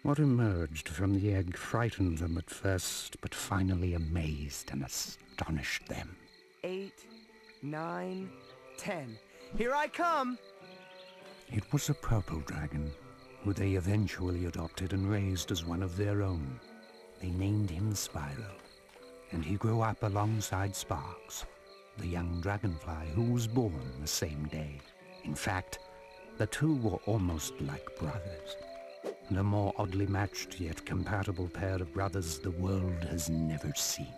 What emerged from the egg frightened them at first, but finally amazed and astonished them. 8, 9, 10. Here I come! It was a purple dragon, who they eventually adopted and raised as one of their own. They named him Spyro, and he grew up alongside Sparks, the young dragonfly who was born the same day. In fact, the two were almost like brothers. The more oddly matched yet compatible pair of brothers the world has never seen.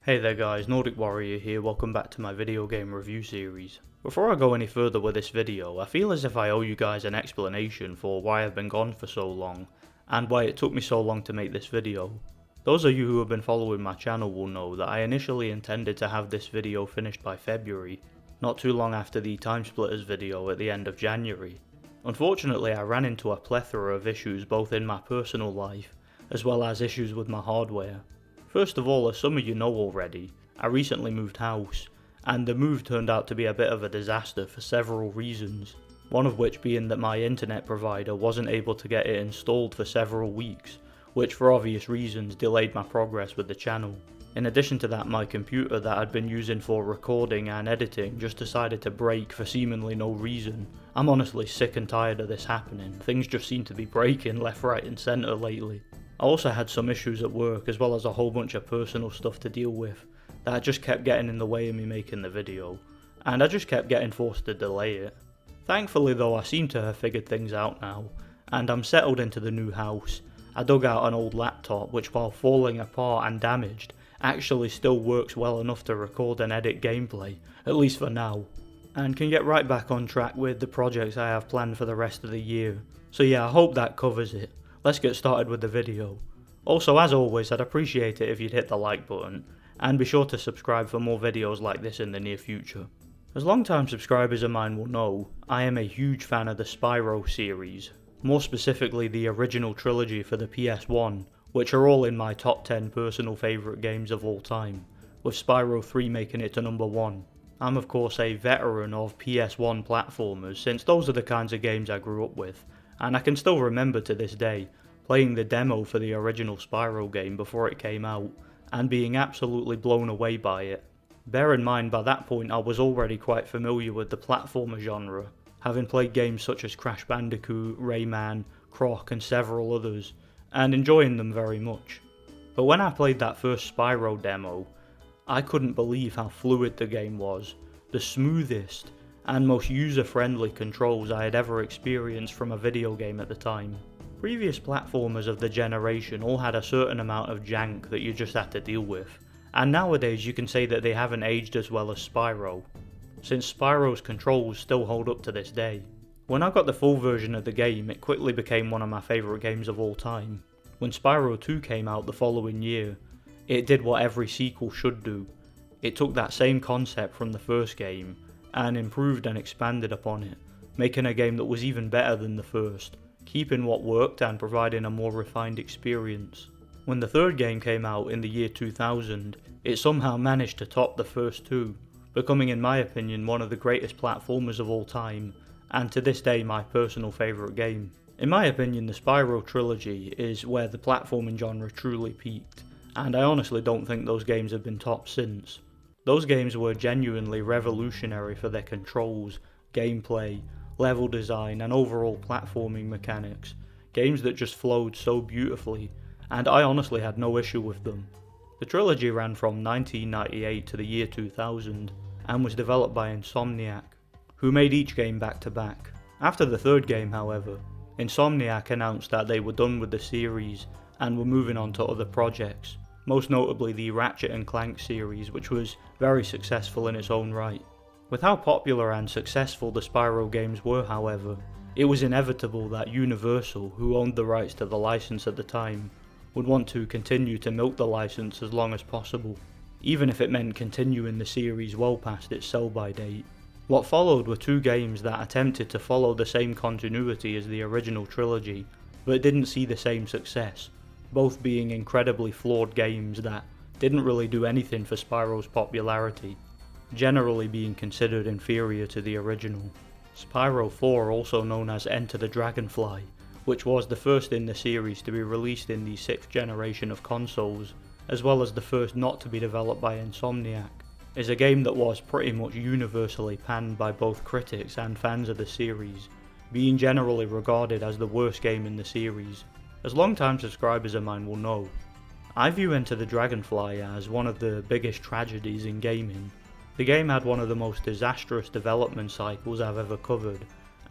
Hey there guys, Nordic Warrior here, welcome back to my video game review series. Before I go any further with this video, I feel as if I owe you guys an explanation for why I've been gone for so long, and why it took me so long to make this video. Those of you who have been following my channel will know that I initially intended to have this video finished by February, not too long after the Timesplitters video at the end of January. Unfortunately, I ran into a plethora of issues both in my personal life, as well as issues with my hardware. First of all, as some of you know already, I recently moved house, and the move turned out to be a bit of a disaster for several reasons, one of which being that my internet provider wasn't able to get it installed for several weeks, which for obvious reasons delayed my progress with the channel. In addition to that, my computer that I'd been using for recording and editing just decided to break for seemingly no reason. I'm honestly sick and tired of this happening, things just seem to be breaking left, right and centre lately. I also had some issues at work as well as a whole bunch of personal stuff to deal with that just kept getting in the way of me making the video, and I just kept getting forced to delay it. Thankfully though, I seem to have figured things out now, and I'm settled into the new house. I dug out an old laptop which, while falling apart and damaged, actually still works well enough to record and edit gameplay, at least for now, and can get right back on track with the projects I have planned for the rest of the year. So yeah, I hope that covers it. Let's get started with the video. Also, as always, I'd appreciate it if you'd hit the like button, and be sure to subscribe for more videos like this in the near future. As long-time subscribers of mine will know, I am a huge fan of the Spyro series, more specifically the original trilogy for the PS1, which are all in my top 10 personal favourite games of all time, with Spyro 3 making it to number 1. I'm of course a veteran of PS1 platformers, since those are the kinds of games I grew up with, and I can still remember to this day playing the demo for the original Spyro game before it came out, and being absolutely blown away by it. Bear in mind, by that point I was already quite familiar with the platformer genre, having played games such as Crash Bandicoot, Rayman, Croc and several others, and enjoying them very much. But when I played that first Spyro demo, I couldn't believe how fluid the game was, the smoothest and most user-friendly controls I had ever experienced from a video game at the time. Previous platformers of the generation all had a certain amount of jank that you just had to deal with, and nowadays you can say that they haven't aged as well as Spyro, since Spyro's controls still hold up to this day. When I got the full version of the game, it quickly became one of my favourite games of all time. When Spyro 2 came out the following year, it did what every sequel should do. It took that same concept from the first game, and improved and expanded upon it, making a game that was even better than the first, keeping what worked and providing a more refined experience. When the third game came out in the year 2000, it somehow managed to top the first two, becoming in my opinion one of the greatest platformers of all time, and to this day my personal favourite game. In my opinion, the Spyro Trilogy is where the platforming genre truly peaked, and I honestly don't think those games have been topped since. Those games were genuinely revolutionary for their controls, gameplay, level design and overall platforming mechanics, games that just flowed so beautifully, and I honestly had no issue with them. The trilogy ran from 1998 to the year 2000, and was developed by Insomniac, who made each game back to back. After the third game, however, Insomniac announced that they were done with the series and were moving on to other projects, most notably the Ratchet & Clank series, which was very successful in its own right. With how popular and successful the Spyro games were, however, it was inevitable that Universal, who owned the rights to the license at the time, would want to continue to milk the license as long as possible, even if it meant continuing the series well past its sell-by date. What followed were two games that attempted to follow the same continuity as the original trilogy, but didn't see the same success, both being incredibly flawed games that didn't really do anything for Spyro's popularity, generally being considered inferior to the original. Spyro 4, also known as Enter the Dragonfly, which was the first in the series to be released in the 6th generation of consoles, as well as the first not to be developed by Insomniac, is a game that was pretty much universally panned by both critics and fans of the series, being generally regarded as the worst game in the series. As long-time subscribers of mine will know, I view Enter the Dragonfly as one of the biggest tragedies in gaming. The game had one of the most disastrous development cycles I've ever covered,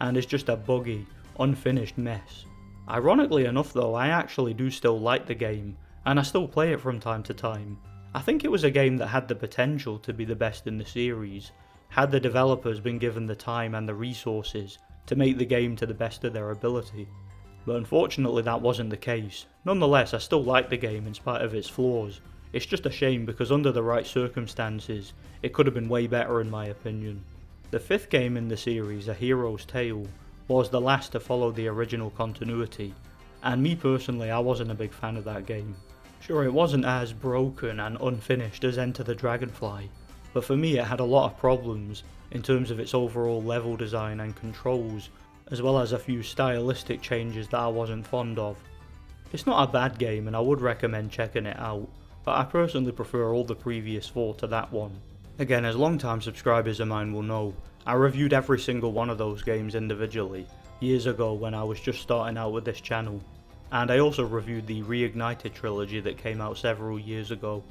and is just a buggy, unfinished mess. Ironically enough though, I actually do still like the game, and I still play it from time to time. I think it was a game that had the potential to be the best in the series, had the developers been given the time and the resources to make the game to the best of their ability. But unfortunately that wasn't the case. Nonetheless, I still like the game in spite of its flaws. It's just a shame because under the right circumstances, it could have been way better in my opinion. The 5th game in the series, A Hero's Tale, was the last to follow the original continuity, and me personally, I wasn't a big fan of that game. Sure, it wasn't as broken and unfinished as Enter the Dragonfly, but for me it had a lot of problems in terms of its overall level design and controls, as well as a few stylistic changes that I wasn't fond of. It's not a bad game and I would recommend checking it out, but I personally prefer all the previous 4 to that one. Again, as long-time subscribers of mine will know, I reviewed every single one of those games individually, years ago when I was just starting out with this channel, and I also reviewed the Reignited trilogy that came out several years ago.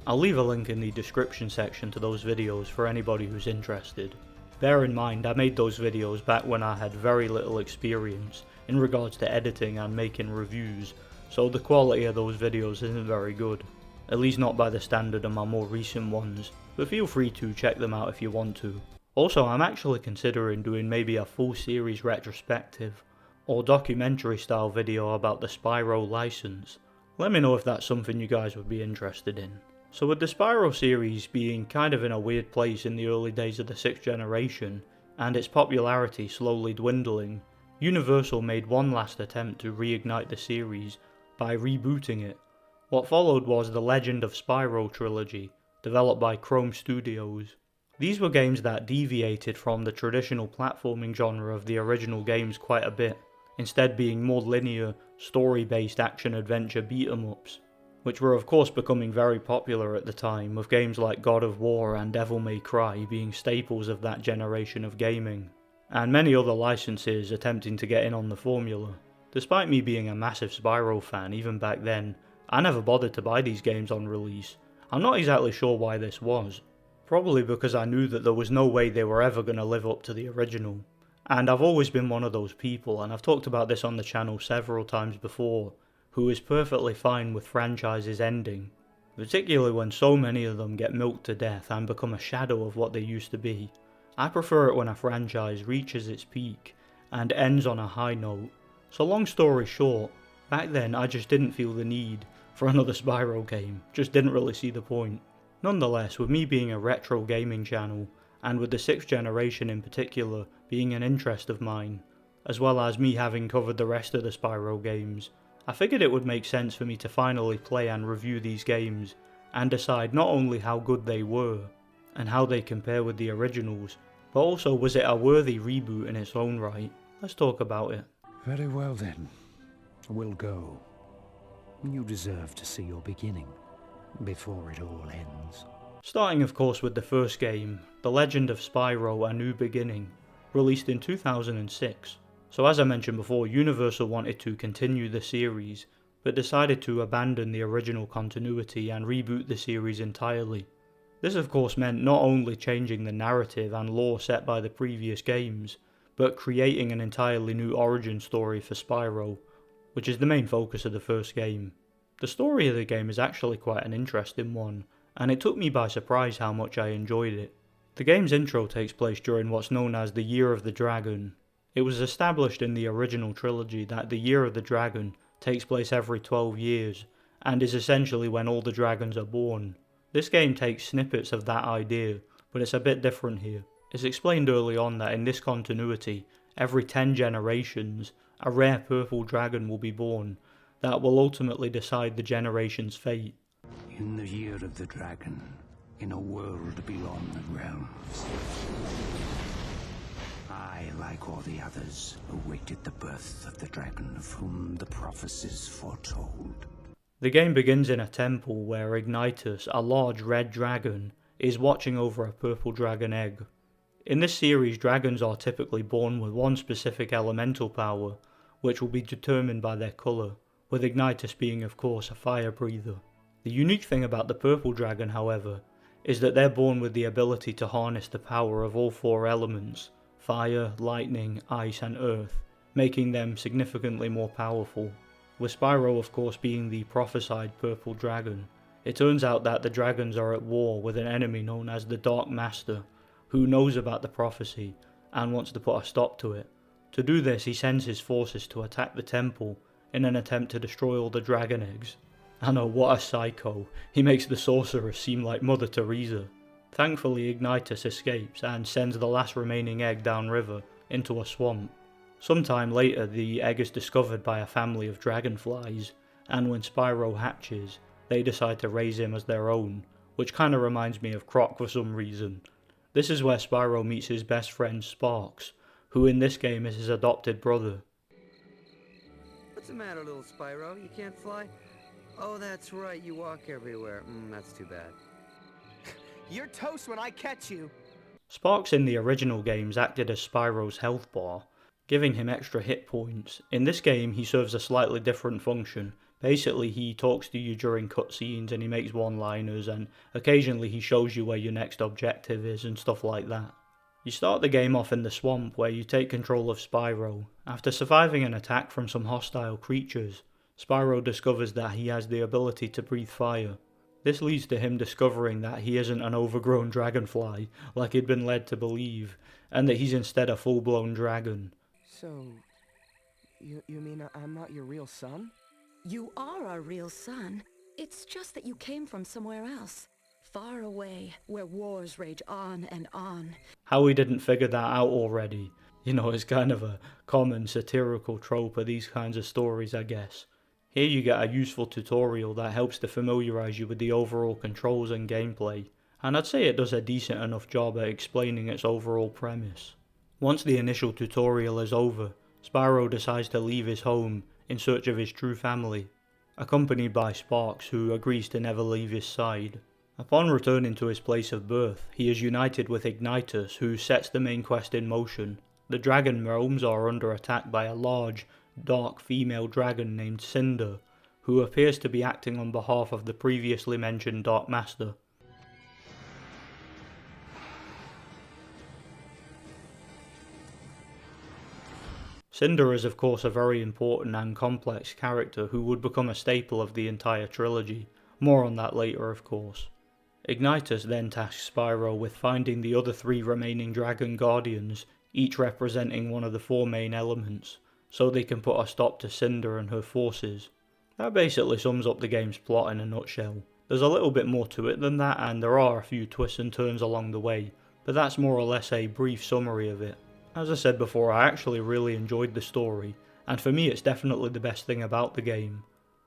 I'll leave a link in the description section to those videos for anybody who's interested. Bear in mind, I made those videos back when I had very little experience in regards to editing and making reviews, so the quality of those videos isn't very good. At least not by the standard of my more recent ones, but feel free to check them out if you want to. Also, I'm actually considering doing maybe a full series retrospective, or documentary style video about the Spyro license. Let me know if that's something you guys would be interested in. So with the Spyro series being kind of in a weird place in the early days of the 6th generation, and its popularity slowly dwindling, Universal made one last attempt to reignite the series by rebooting it. What followed was the Legend of Spyro Trilogy, developed by Chrome Studios. These were games that deviated from the traditional platforming genre of the original games quite a bit, instead being more linear, story-based action-adventure beat-em-ups, which were of course becoming very popular at the time, with games like God of War and Devil May Cry being staples of that generation of gaming, and many other licenses attempting to get in on the formula. Despite me being a massive Spyro fan even back then, I never bothered to buy these games on release. I'm not exactly sure why this was. Probably because I knew that there was no way they were ever going to live up to the original. And I've always been one of those people, and I've talked about this on the channel several times before, who is perfectly fine with franchises ending, particularly when so many of them get milked to death and become a shadow of what they used to be. I prefer it when a franchise reaches its peak and ends on a high note. So long story short, back then I just didn't feel the need for another Spyro game, just didn't really see the point. Nonetheless, with me being a retro gaming channel, and with the 6th generation in particular being an interest of mine, as well as me having covered the rest of the Spyro games, I figured it would make sense for me to finally play and review these games, and decide not only how good they were, and how they compare with the originals, but also was it a worthy reboot in its own right. Let's talk about it. Very well then, we'll go. You deserve to see your beginning, before it all ends. Starting of course with the first game, The Legend of Spyro: A New Beginning, released in 2006. So as I mentioned before, Universal wanted to continue the series, but decided to abandon the original continuity and reboot the series entirely. This of course meant not only changing the narrative and lore set by the previous games, but creating an entirely new origin story for Spyro, which is the main focus of the first game. The story of the game is actually quite an interesting one, and it took me by surprise how much I enjoyed it. The game's intro takes place during what's known as the Year of the Dragon. It was established in the original trilogy that the Year of the Dragon takes place every 12 years, and is essentially when all the dragons are born. This game takes snippets of that idea, but it's a bit different here. It's explained early on that in this continuity, every 10 generations, a rare purple dragon will be born that will ultimately decide the generation's fate. In the year of the dragon, in a world beyond the realms, I, like all the others, awaited the birth of the dragon of whom the prophecies foretold. The game begins in a temple where Ignitus, a large red dragon, is watching over a purple dragon egg. In this series, dragons are typically born with one specific elemental power, which will be determined by their colour, with Ignitus being of course a fire breather. The unique thing about the purple dragon, however, is that they're born with the ability to harness the power of all 4 elements: fire, lightning, ice and earth, making them significantly more powerful. With Spyro of course being the prophesied purple dragon, it turns out that the dragons are at war with an enemy known as the Dark Master, who knows about the prophecy and wants to put a stop to it. To do this, he sends his forces to attack the temple in an attempt to destroy all the dragon eggs. I know, what a psycho. He makes the sorceress seem like Mother Teresa. Thankfully, Ignitus escapes and sends the last remaining egg downriver into a swamp. Sometime later, the egg is discovered by a family of dragonflies, and when Spyro hatches, they decide to raise him as their own, which kinda reminds me of Croc for some reason. This is where Spyro meets his best friend Sparx, who in this game is his adopted brother. What's the matter, little Spyro? You can't fly? Oh, that's right, you walk everywhere. That's too bad. You're toast when I catch you! Sparx in the original games acted as Spyro's health bar, giving him extra hit points. In this game, he serves a slightly different function. Basically, he talks to you during cutscenes and he makes one-liners, and occasionally he shows you where your next objective is and stuff like that. You start the game off in the swamp where you take control of Spyro. After surviving an attack from some hostile creatures, Spyro discovers that he has the ability to breathe fire. This leads to him discovering that he isn't an overgrown dragonfly, like he'd been led to believe, and that he's instead a full-blown dragon. So, you mean I'm not your real son? You are our real son. It's just that you came from somewhere else. Far away, where wars rage on and on. How he didn't figure that out already. You know, it's kind of a common satirical trope of these kinds of stories, I guess. Here you get a useful tutorial that helps to familiarise you with the overall controls and gameplay, and I'd say it does a decent enough job at explaining its overall premise. Once the initial tutorial is over, Spyro decides to leave his home in search of his true family, accompanied by Sparx, who agrees to never leave his side. Upon returning to his place of birth, he is united with Ignitus, who sets the main quest in motion. The dragon realms are under attack by a large, dark female dragon named Cinder, who appears to be acting on behalf of the previously mentioned Dark Master. Cinder is of course a very important and complex character who would become a staple of the entire trilogy. More on that later, of course. Ignitus then tasks Spyro with finding the other 3 remaining Dragon Guardians, each representing one of the 4 main elements, so they can put a stop to Cinder and her forces. That basically sums up the game's plot in a nutshell. There's a little bit more to it than that, and there are a few twists and turns along the way, but that's more or less a brief summary of it. As I said before, I actually really enjoyed the story, and for me it's definitely the best thing about the game.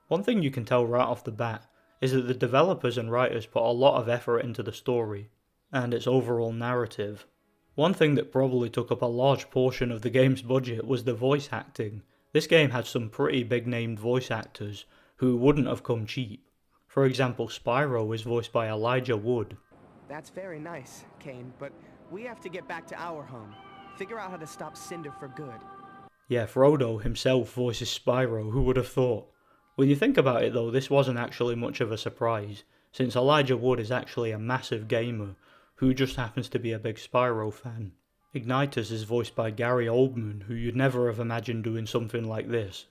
One thing you can tell right off the bat is that the developers and writers put a lot of effort into the story, and its overall narrative. One thing that probably took up a large portion of the game's budget was the voice acting. This game had some pretty big named voice actors who wouldn't have come cheap. For example, Spyro is voiced by Elijah Wood. That's very nice, Kane, but we have to get back to our home. Figure out how to stop Cinder for good. Yeah, Frodo himself voices Spyro, who would have thought? When you think about it though, this wasn't actually much of a surprise, since Elijah Wood is actually a massive gamer, who just happens to be a big Spyro fan. Ignitus is voiced by Gary Oldman, who you'd never have imagined doing something like this.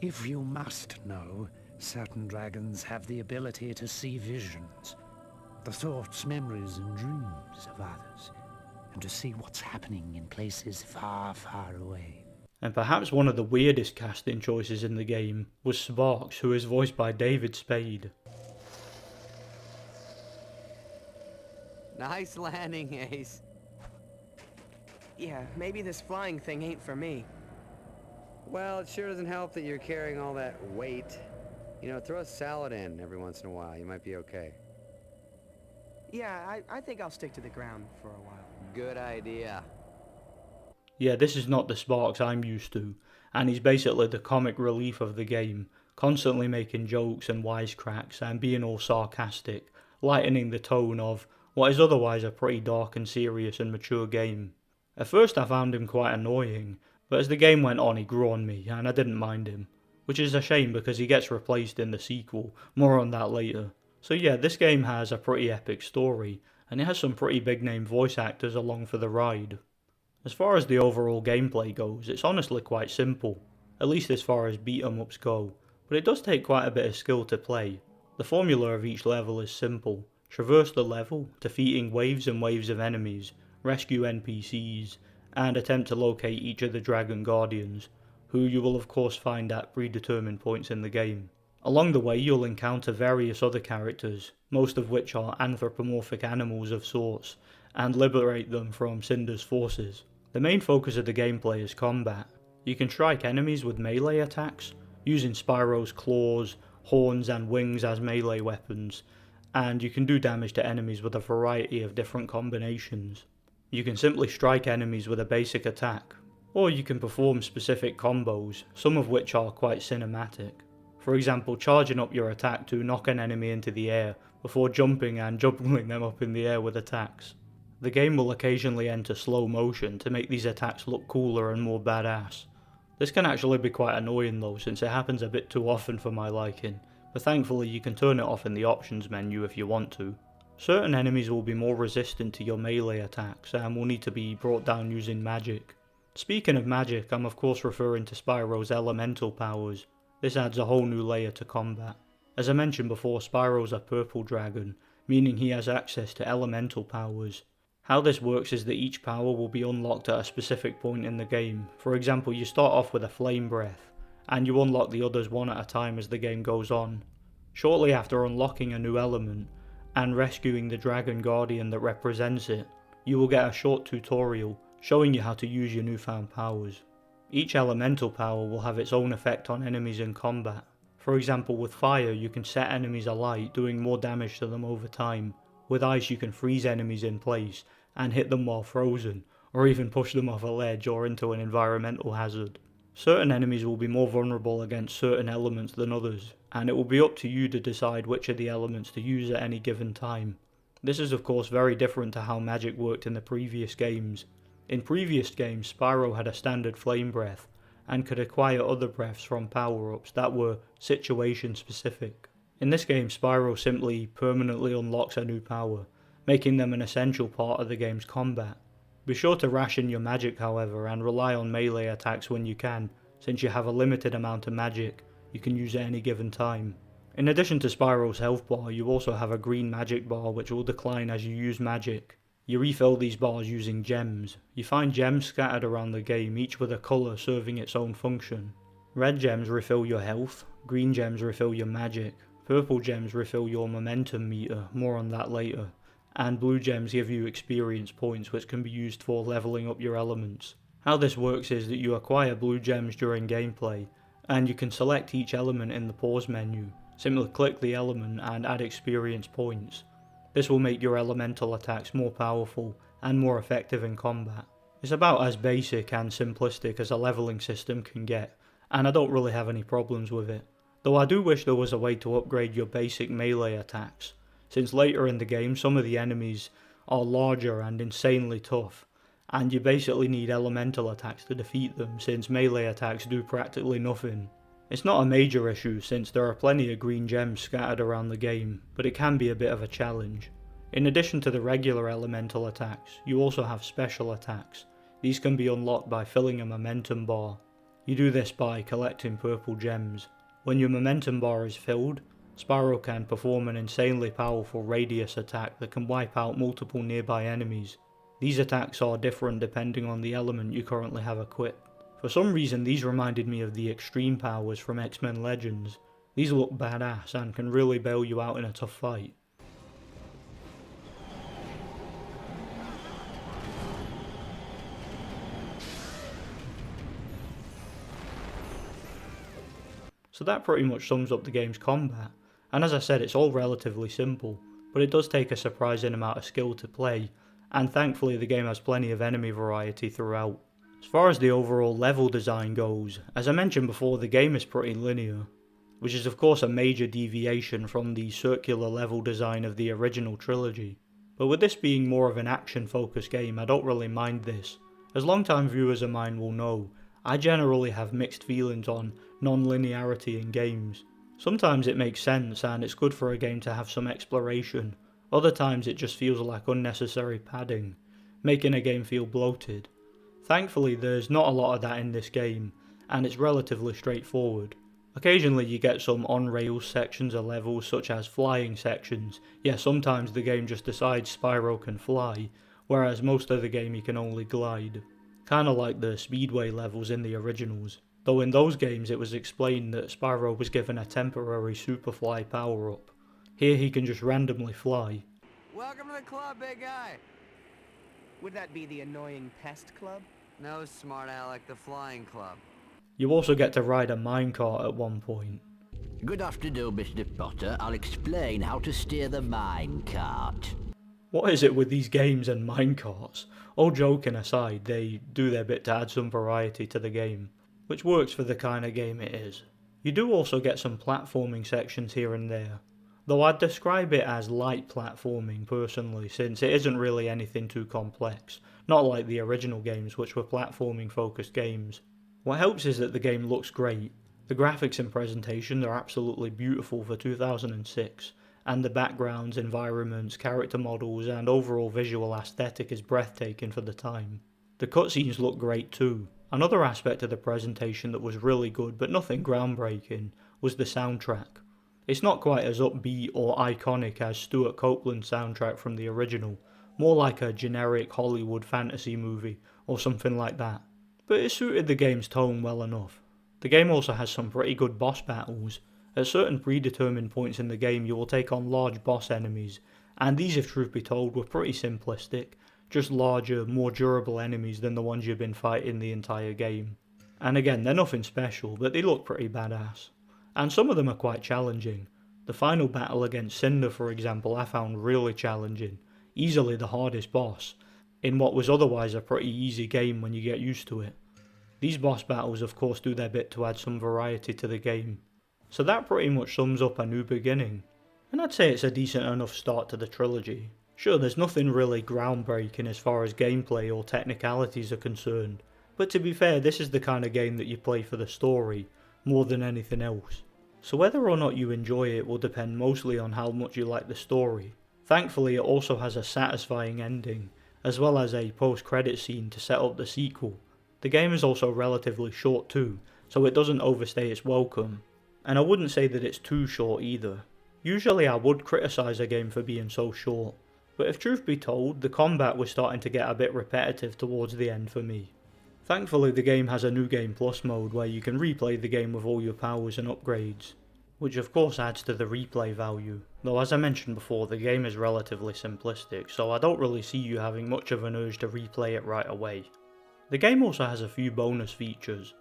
If you must know, certain dragons have the ability to see visions, the thoughts, memories, and dreams of others, and to see what's happening in places far, far away. And perhaps one of the weirdest casting choices in the game was Sparks, who is voiced by David Spade. Nice landing, Ace. Yeah, maybe this flying thing ain't for me. Well, it sure doesn't help that you're carrying all that weight. You know, throw a salad in every once in a while. You might be okay. Yeah, I think I'll stick to the ground for a while. Good idea. Yeah, this is not the Sparks I'm used to, and he's basically the comic relief of the game, constantly making jokes and wisecracks and being all sarcastic, lightening the tone of what is otherwise a pretty dark and serious and mature game. At first I found him quite annoying, but as the game went on he grew on me and I didn't mind him, which is a shame because he gets replaced in the sequel, more on that later. So yeah, this game has a pretty epic story, and it has some pretty big name voice actors along for the ride. As far as the overall gameplay goes, it's honestly quite simple, at least as far as beat 'em ups go, but it does take quite a bit of skill to play. The formula of each level is simple: traverse the level, defeating waves and waves of enemies, rescue NPCs, and attempt to locate each of the Dragon Guardians, who you will of course find at predetermined points in the game. Along the way you'll encounter various other characters, most of which are anthropomorphic animals of sorts, and liberate them from Cinder's forces. The main focus of the gameplay is combat. You can strike enemies with melee attacks, using Spyro's claws, horns and wings as melee weapons, and you can do damage to enemies with a variety of different combinations. You can simply strike enemies with a basic attack, or you can perform specific combos, some of which are quite cinematic. For example, charging up your attack to knock an enemy into the air before jumping and juggling them up in the air with attacks. The game will occasionally enter slow motion to make these attacks look cooler and more badass. This can actually be quite annoying though, since it happens a bit too often for my liking, but thankfully you can turn it off in the options menu if you want to. Certain enemies will be more resistant to your melee attacks and will need to be brought down using magic. Speaking of magic, I'm of course referring to Spyro's elemental powers. This adds a whole new layer to combat. As I mentioned before, Spyro's a purple dragon, meaning he has access to elemental powers. How this works is that each power will be unlocked at a specific point in the game. For example, you start off with a flame breath, and you unlock the others one at a time as the game goes on. Shortly after unlocking a new element, and rescuing the Dragon Guardian that represents it, you will get a short tutorial showing you how to use your newfound powers. Each elemental power will have its own effect on enemies in combat. For example, with fire you can set enemies alight, doing more damage to them over time. With ice you can freeze enemies in place and hit them while frozen, or even push them off a ledge or into an environmental hazard. Certain enemies will be more vulnerable against certain elements than others, and it will be up to you to decide which of the elements to use at any given time. This is of course very different to how magic worked in the previous games. In previous games, Spyro had a standard flame breath, and could acquire other breaths from power-ups that were situation specific. In this game, Spyro simply permanently unlocks a new power, making them an essential part of the game's combat. Be sure to ration your magic however, and rely on melee attacks when you can, since you have a limited amount of magic you can use at any given time. In addition to Spyro's health bar, you also have a green magic bar which will decline as you use magic. You refill these bars using gems. You find gems scattered around the game, each with a colour serving its own function. Red gems refill your health, green gems refill your magic, purple gems refill your momentum meter, more on that later, and blue gems give you experience points which can be used for leveling up your elements. How this works is that you acquire blue gems during gameplay, and you can select each element in the pause menu. Simply click the element and add experience points. This will make your elemental attacks more powerful and more effective in combat. It's about as basic and simplistic as a leveling system can get, and I don't really have any problems with it. Though I do wish there was a way to upgrade your basic melee attacks, since later in the game some of the enemies are larger and insanely tough, and you basically need elemental attacks to defeat them since melee attacks do practically nothing. It's not a major issue since there are plenty of green gems scattered around the game, but it can be a bit of a challenge. In addition to the regular elemental attacks, you also have special attacks. These can be unlocked by filling a momentum bar. You do this by collecting purple gems. When your momentum bar is filled, Spyro can perform an insanely powerful radius attack that can wipe out multiple nearby enemies. These attacks are different depending on the element you currently have equipped. For some reason these reminded me of the extreme powers from X-Men Legends. These look badass and can really bail you out in a tough fight. So that pretty much sums up the game's combat, and as I said, it's all relatively simple, but it does take a surprising amount of skill to play, and thankfully the game has plenty of enemy variety throughout. As far as the overall level design goes, as I mentioned before, the game is pretty linear, which is of course a major deviation from the circular level design of the original trilogy. But with this being more of an action focused game, I don't really mind this. As long-time viewers of mine will know, I generally have mixed feelings on non-linearity in games. Sometimes it makes sense and it's good for a game to have some exploration, other times it just feels like unnecessary padding, making a game feel bloated. Thankfully there's not a lot of that in this game, and it's relatively straightforward. Occasionally you get some on-rails sections of levels such as flying sections. Yeah, sometimes the game just decides Spyro can fly, whereas most of the game he can only glide. Kinda like the speedway levels in the originals, though in those games it was explained that Spyro was given a temporary superfly power up. Here he can just randomly fly. Welcome to the club, big guy! Would that be the annoying pest club? No, smart Alec, the flying club. You also get to ride a minecart at one point. Good afternoon, Mr. Potter. I'll explain how to steer the minecart. What is it with these games and minecarts? All joking aside, they do their bit to add some variety to the game, which works for the kind of game it is. You do also get some platforming sections here and there, though I'd describe it as light platforming personally, since it isn't really anything too complex, not like the original games which were platforming focused games. What helps is that the game looks great. The graphics and presentation are absolutely beautiful for 2006, and the backgrounds, environments, character models and overall visual aesthetic is breathtaking for the time. The cutscenes look great too. Another aspect of the presentation that was really good but nothing groundbreaking was the soundtrack. It's not quite as upbeat or iconic as Stuart Copeland's soundtrack from the original, more like a generic Hollywood fantasy movie or something like that. But it suited the game's tone well enough. The game also has some pretty good boss battles. At certain predetermined points in the game you will take on large boss enemies, and these, if truth be told, were pretty simplistic, just larger, more durable enemies than the ones you've been fighting the entire game. And again, they're nothing special, but they look pretty badass. And some of them are quite challenging. The final battle against Cinder, for example, I found really challenging, easily the hardest boss, in what was otherwise a pretty easy game when you get used to it. These boss battles of course do their bit to add some variety to the game. So that pretty much sums up A New Beginning, and I'd say it's a decent enough start to the trilogy. Sure, there's nothing really groundbreaking as far as gameplay or technicalities are concerned, but to be fair, this is the kind of game that you play for the story, more than anything else. So whether or not you enjoy it will depend mostly on how much you like the story. Thankfully it also has a satisfying ending, as well as a post-credit scene to set up the sequel. The game is also relatively short too, so it doesn't overstay its welcome. And I wouldn't say that it's too short either. Usually I would criticise a game for being so short, but if truth be told, the combat was starting to get a bit repetitive towards the end for me. Thankfully the game has a New Game Plus mode where you can replay the game with all your powers and upgrades, which of course adds to the replay value, though as I mentioned before the game is relatively simplistic, so I don't really see you having much of an urge to replay it right away. The game also has a few bonus features.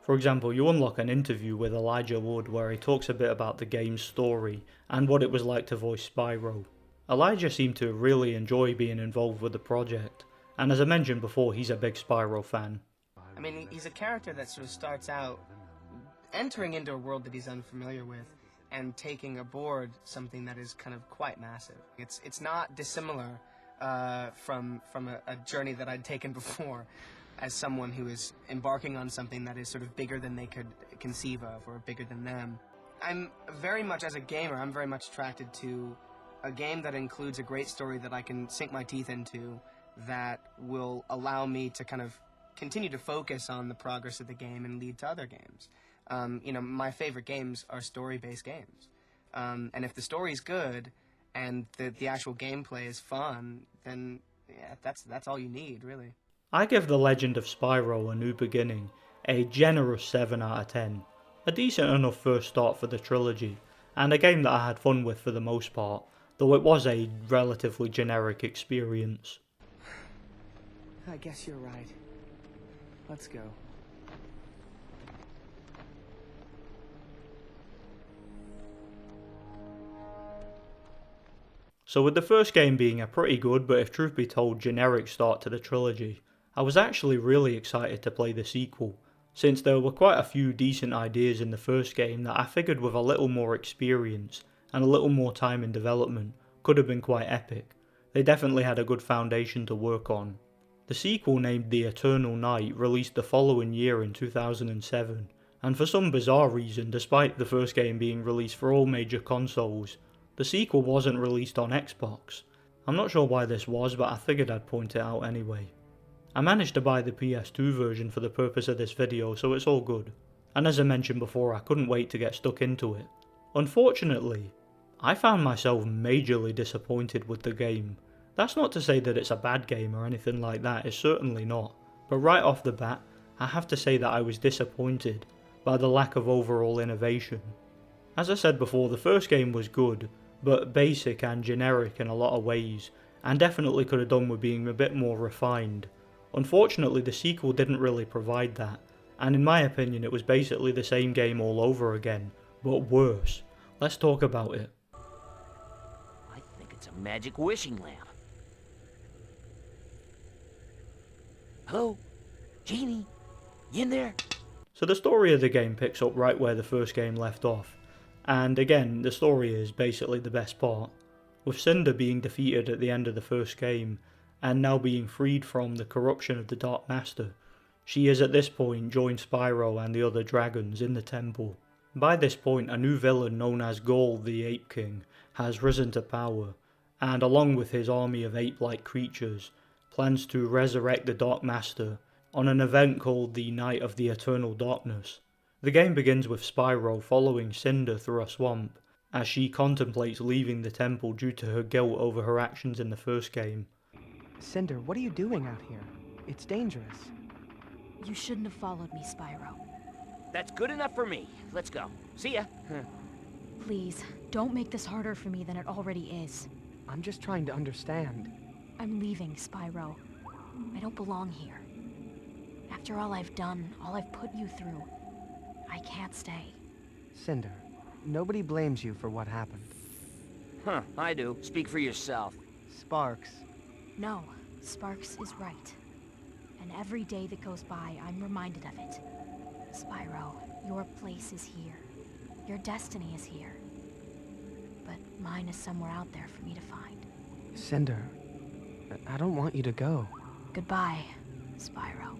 For example, you unlock an interview with Elijah Wood where he talks a bit about the game's story and what it was like to voice Spyro. Elijah seemed to really enjoy being involved with the project, and as I mentioned before, he's a big Spyro fan. I mean, he's a character that sort of starts out entering into a world that he's unfamiliar with and taking aboard something that is kind of quite massive. It's not dissimilar from a journey that I'd taken before, as someone who is embarking on something that is sort of bigger than they could conceive of, or bigger than them. I'm very much, as a gamer, I'm very much attracted to a game that includes a great story that I can sink my teeth into, that will allow me to kind of continue to focus on the progress of the game and lead to other games. You know, my favorite games are story-based games. And if the story's good, and the actual gameplay is fun, then Yeah, that's all you need, really. I give The Legend of Spyro: A New Beginning a generous 7 out of 10. A decent enough first start for the trilogy, and a game that I had fun with for the most part, though it was a relatively generic experience. I guess you're right. Let's go. So with the first game being a pretty good, but if truth be told, generic start to the trilogy, I was actually really excited to play the sequel, since there were quite a few decent ideas in the first game that I figured with a little more experience and a little more time in development could have been quite epic. They definitely had a good foundation to work on. The sequel, named The Eternal Night, released the following year in 2007, and for some bizarre reason, despite the first game being released for all major consoles, the sequel wasn't released on Xbox. I'm not sure why this was, but I figured I'd point it out anyway. I managed to buy the PS2 version for the purpose of this video, so it's all good. And as I mentioned before, I couldn't wait to get stuck into it. Unfortunately, I found myself majorly disappointed with the game. That's not to say that it's a bad game or anything like that, it's certainly not. But right off the bat, I have to say that I was disappointed by the lack of overall innovation. As I said before, the first game was good, but basic and generic in a lot of ways, and definitely could have done with being a bit more refined. Unfortunately, the sequel didn't really provide that, and in my opinion it was basically the same game all over again, but worse. Let's talk about it. I think it's a magic wishing lamp. Hello? Genie? You in there? So the story of the game picks up right where the first game left off, and again, the story is basically the best part. With Cinder being defeated at the end of the first game, and now being freed from the corruption of the Dark Master, she has at this point joined Spyro and the other dragons in the temple. By this point, a new villain known as Gaul the Ape King has risen to power, and along with his army of ape-like creatures, plans to resurrect the Dark Master on an event called the Night of the Eternal Darkness. The game begins with Spyro following Cinder through a swamp, as she contemplates leaving the temple due to her guilt over her actions in the first game. Cinder, what are you doing out here? It's dangerous. You shouldn't have followed me, Spyro. That's good enough for me. Let's go. See ya. Please, don't make this harder for me than it already is. I'm just trying to understand. I'm leaving, Spyro. I don't belong here. After all I've done, all I've put you through, I can't stay. Cinder, nobody blames you for what happened. Huh, I do. Speak for yourself. Sparks. No, Sparks is right. And every day that goes by, I'm reminded of it. Spyro, your place is here. Your destiny is here. But mine is somewhere out there for me to find. Cinder, I don't want you to go. Goodbye, Spyro.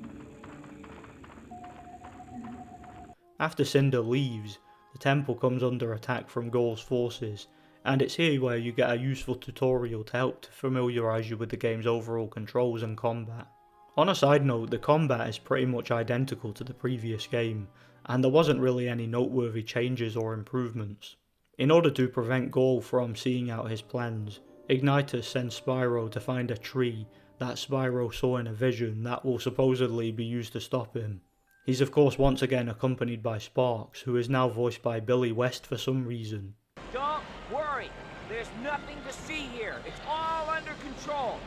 After Cinder leaves, the temple comes under attack from Gaul's forces, and it's here where you get a useful tutorial to help to familiarise you with the game's overall controls and combat. On a side note, the combat is pretty much identical to the previous game, and there wasn't really any noteworthy changes or improvements. In order to prevent Gaul from seeing out his plans, Ignitus sends Spyro to find a tree that Spyro saw in a vision that will supposedly be used to stop him. He's of course once again accompanied by Sparks, who is now voiced by Billy West for some reason. Don't worry, there's nothing to see here. It's all under control.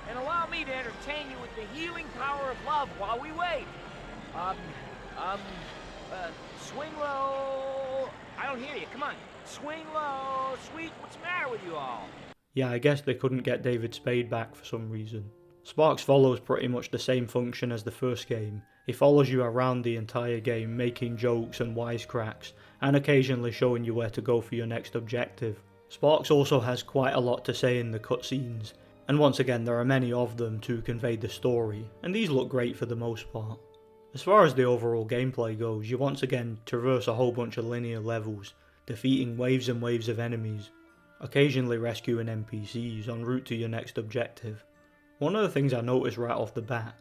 And allow me to entertain you with the healing power of love while we wait. Swing low. I don't hear you, come on. Swing low, sweet, what's the matter with you all? Yeah, I guess they couldn't get David Spade back for some reason. Sparks follows pretty much the same function as the first game. He follows you around the entire game, making jokes and wisecracks, and occasionally showing you where to go for your next objective. Sparks also has quite a lot to say in the cutscenes, and once again there are many of them to convey the story, and these look great for the most part. As far as the overall gameplay goes, you once again traverse a whole bunch of linear levels, defeating waves and waves of enemies, occasionally rescuing NPCs en route to your next objective. One of the things I noticed right off the bat,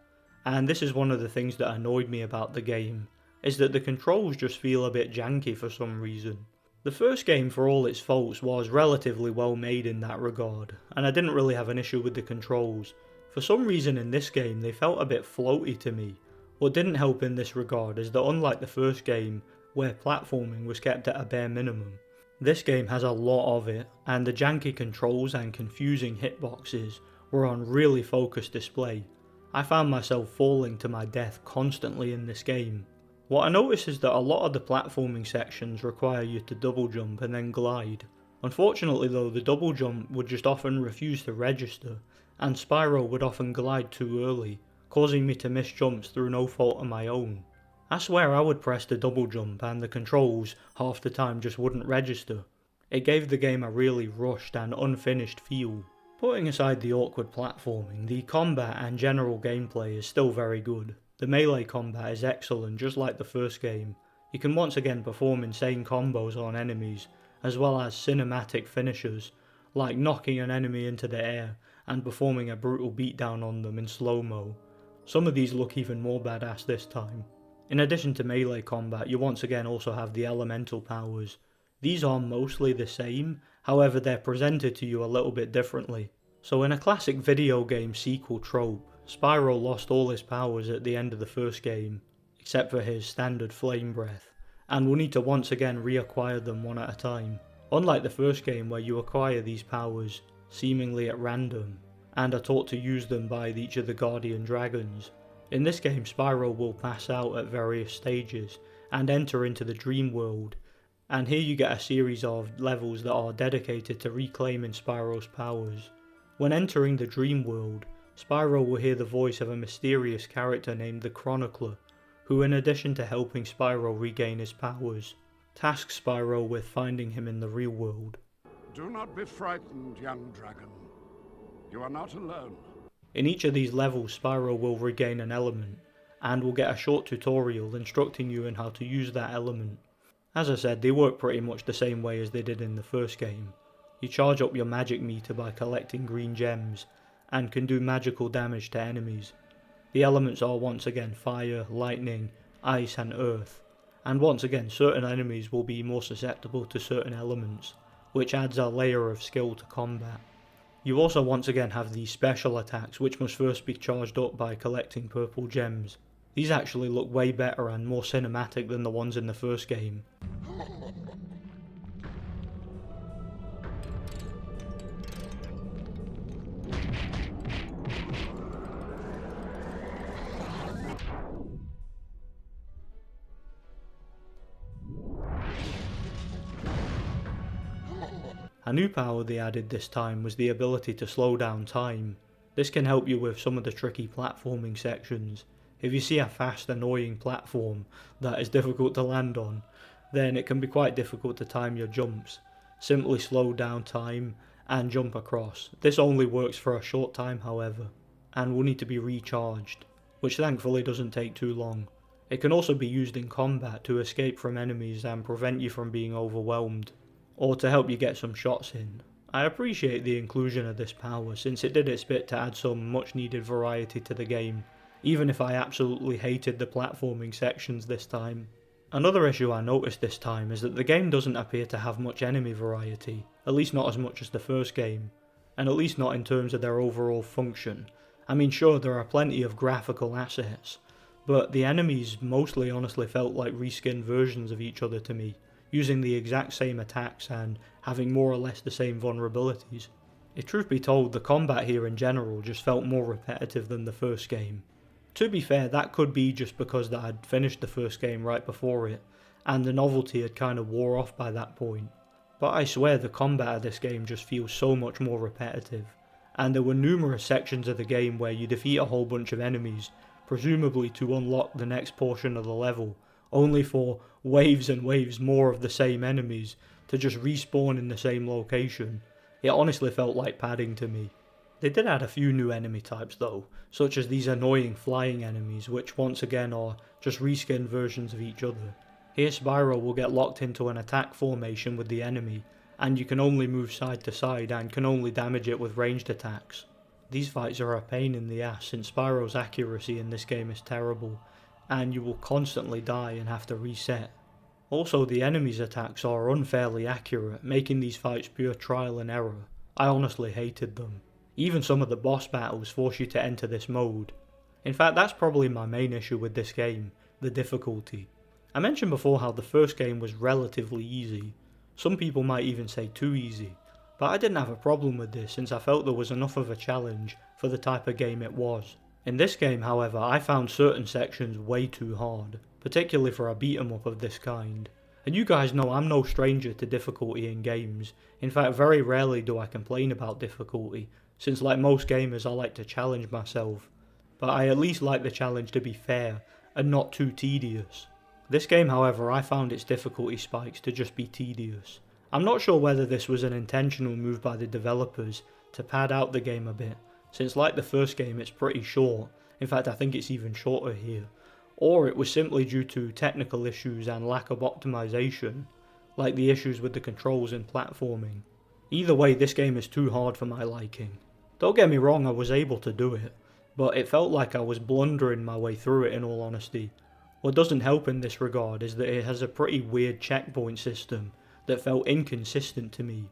and this is one of the things that annoyed me about the game, is that the controls just feel a bit janky for some reason. The first game, for all its faults, was relatively well made in that regard, and I didn't really have an issue with the controls. For some reason in this game they felt a bit floaty to me. What didn't help in this regard is that unlike the first game, where platforming was kept at a bare minimum, this game has a lot of it, and the janky controls and confusing hitboxes were on really focused display. I found myself falling to my death constantly in this game. What I noticed is that a lot of the platforming sections require you to double jump and then glide. Unfortunately though, the double jump would just often refuse to register, and Spyro would often glide too early, causing me to miss jumps through no fault of my own. I swear I would press the double jump and the controls half the time just wouldn't register. It gave the game a really rushed and unfinished feel. Putting aside the awkward platforming, the combat and general gameplay is still very good. The melee combat is excellent, just like the first game. You can once again perform insane combos on enemies, as well as cinematic finishers, like knocking an enemy into the air and performing a brutal beatdown on them in slow-mo. Some of these look even more badass this time. In addition to melee combat, you once again also have the elemental powers. These are mostly the same, however they're presented to you a little bit differently. So in a classic video game sequel trope, Spyro lost all his powers at the end of the first game, except for his standard flame breath, and will need to once again reacquire them one at a time. Unlike the first game where you acquire these powers seemingly at random, and are taught to use them by each of the guardian dragons, in this game Spyro will pass out at various stages and enter into the dream world, and here you get a series of levels that are dedicated to reclaiming Spyro's powers. When entering the dream world, Spyro will hear the voice of a mysterious character named the Chronicler, who in addition to helping Spyro regain his powers, tasks Spyro with finding him in the real world. Do not be frightened, young dragon. You are not alone. In each of these levels Spyro will regain an element, and will get a short tutorial instructing you in how to use that element. As I said, they work pretty much the same way as they did in the first game. You charge up your magic meter by collecting green gems, and can do magical damage to enemies. The elements are once again fire, lightning, ice and earth, and once again certain enemies will be more susceptible to certain elements, which adds a layer of skill to combat. You also once again have these special attacks which must first be charged up by collecting purple gems. These actually look way better and more cinematic than the ones in the first game. A new power they added this time was the ability to slow down time. This can help you with some of the tricky platforming sections. If you see a fast, annoying platform that is difficult to land on, then it can be quite difficult to time your jumps. Simply slow down time and jump across. This only works for a short time however, and will need to be recharged, which thankfully doesn't take too long. It can also be used in combat to escape from enemies and prevent you from being overwhelmed, or to help you get some shots in. I appreciate the inclusion of this power since it did its bit to add some much needed variety to the game, even if I absolutely hated the platforming sections this time. Another issue I noticed this time is that the game doesn't appear to have much enemy variety, at least not as much as the first game, and at least not in terms of their overall function. I mean sure, there are plenty of graphical assets, but the enemies mostly honestly felt like reskinned versions of each other to me, using the exact same attacks and having more or less the same vulnerabilities. If truth be told, the combat here in general just felt more repetitive than the first game. To be fair, that could be just because that I'd finished the first game right before it, and the novelty had kind of wore off by that point. But I swear the combat of this game just feels so much more repetitive, and there were numerous sections of the game where you defeat a whole bunch of enemies, presumably to unlock the next portion of the level, only for waves and waves more of the same enemies to just respawn in the same location. It honestly felt like padding to me. They did add a few new enemy types though, such as these annoying flying enemies which once again are just reskinned versions of each other. Here Spyro will get locked into an attack formation with the enemy, and you can only move side to side and can only damage it with ranged attacks. These fights are a pain in the ass since Spyro's accuracy in this game is terrible, and you will constantly die and have to reset. Also, the enemy's attacks are unfairly accurate, making these fights pure trial and error. I honestly hated them. Even some of the boss battles force you to enter this mode. In fact, that's probably my main issue with this game, the difficulty. I mentioned before how the first game was relatively easy. Some people might even say too easy, but I didn't have a problem with this since I felt there was enough of a challenge for the type of game it was. In this game, however, I found certain sections way too hard, particularly for a beat 'em up of this kind. And you guys know I'm no stranger to difficulty in games. In fact, very rarely do I complain about difficulty, since like most gamers I like to challenge myself. But I at least like the challenge to be fair and not too tedious. This game, however, I found its difficulty spikes to just be tedious. I'm not sure whether this was an intentional move by the developers to pad out the game a bit, since like the first game it's pretty short, in fact I think it's even shorter here, or it was simply due to technical issues and lack of optimization, like the issues with the controls and platforming. Either way, this game is too hard for my liking. Don't get me wrong, I was able to do it, but it felt like I was blundering my way through it in all honesty. What doesn't help in this regard is that it has a pretty weird checkpoint system that felt inconsistent to me.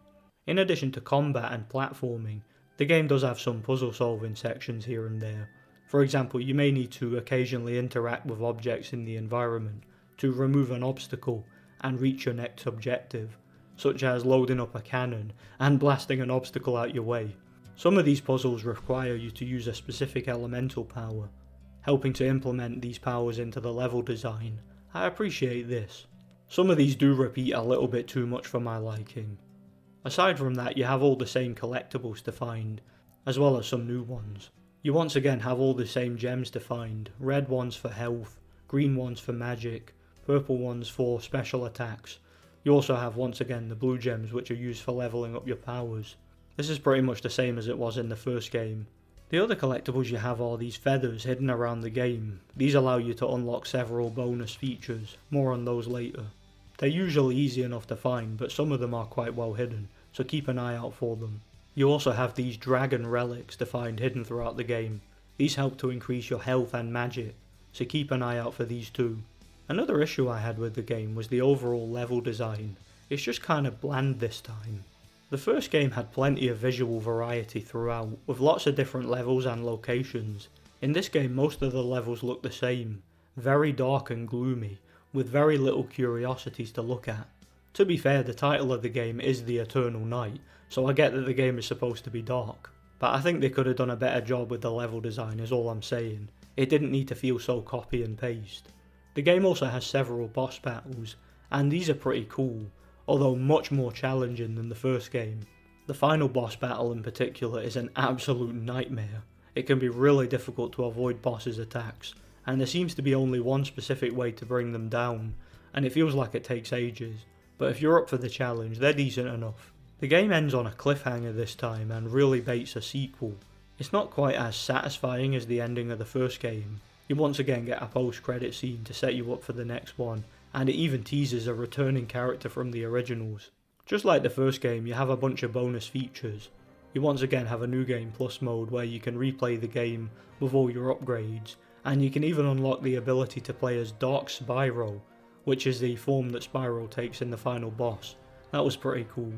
In addition to combat and platforming, the game does have some puzzle solving sections here and there. For example, you may need to occasionally interact with objects in the environment to remove an obstacle and reach your next objective, such as loading up a cannon and blasting an obstacle out your way. Some of these puzzles require you to use a specific elemental power, helping to implement these powers into the level design. I appreciate this. Some of these do repeat a little bit too much for my liking. Aside from that, you have all the same collectibles to find, as well as some new ones. You once again have all the same gems to find, red ones for health, green ones for magic, purple ones for special attacks. You also have once again the blue gems which are used for leveling up your powers. This is pretty much the same as it was in the first game. The other collectibles you have are these feathers hidden around the game. These allow you to unlock several bonus features, more on those later. They're usually easy enough to find, but some of them are quite well hidden, so keep an eye out for them. You also have these dragon relics to find hidden throughout the game. These help to increase your health and magic, so keep an eye out for these too. Another issue I had with the game was the overall level design. It's just kind of bland this time. The first game had plenty of visual variety throughout, with lots of different levels and locations. In this game most of the levels look the same, very dark and gloomy, with very little curiosities to look at. To be fair, the title of the game is The Eternal Night, so I get that the game is supposed to be dark. But I think they could have done a better job with the level design is all I'm saying. It didn't need to feel so copy and paste. The game also has several boss battles, and these are pretty cool, although much more challenging than the first game. The final boss battle in particular is an absolute nightmare. It can be really difficult to avoid bosses' attacks, and there seems to be only one specific way to bring them down, and it feels like it takes ages. But if you're up for the challenge, they're decent enough. The game ends on a cliffhanger this time and really baits a sequel. It's not quite as satisfying as the ending of the first game. You once again get a post-credit scene to set you up for the next one, and it even teases a returning character from the originals. Just like the first game, you have a bunch of bonus features. You once again have a New Game Plus mode where you can replay the game with all your upgrades, and you can even unlock the ability to play as Dark Spyro, which is the form that Spyro takes in the final boss. That was pretty cool.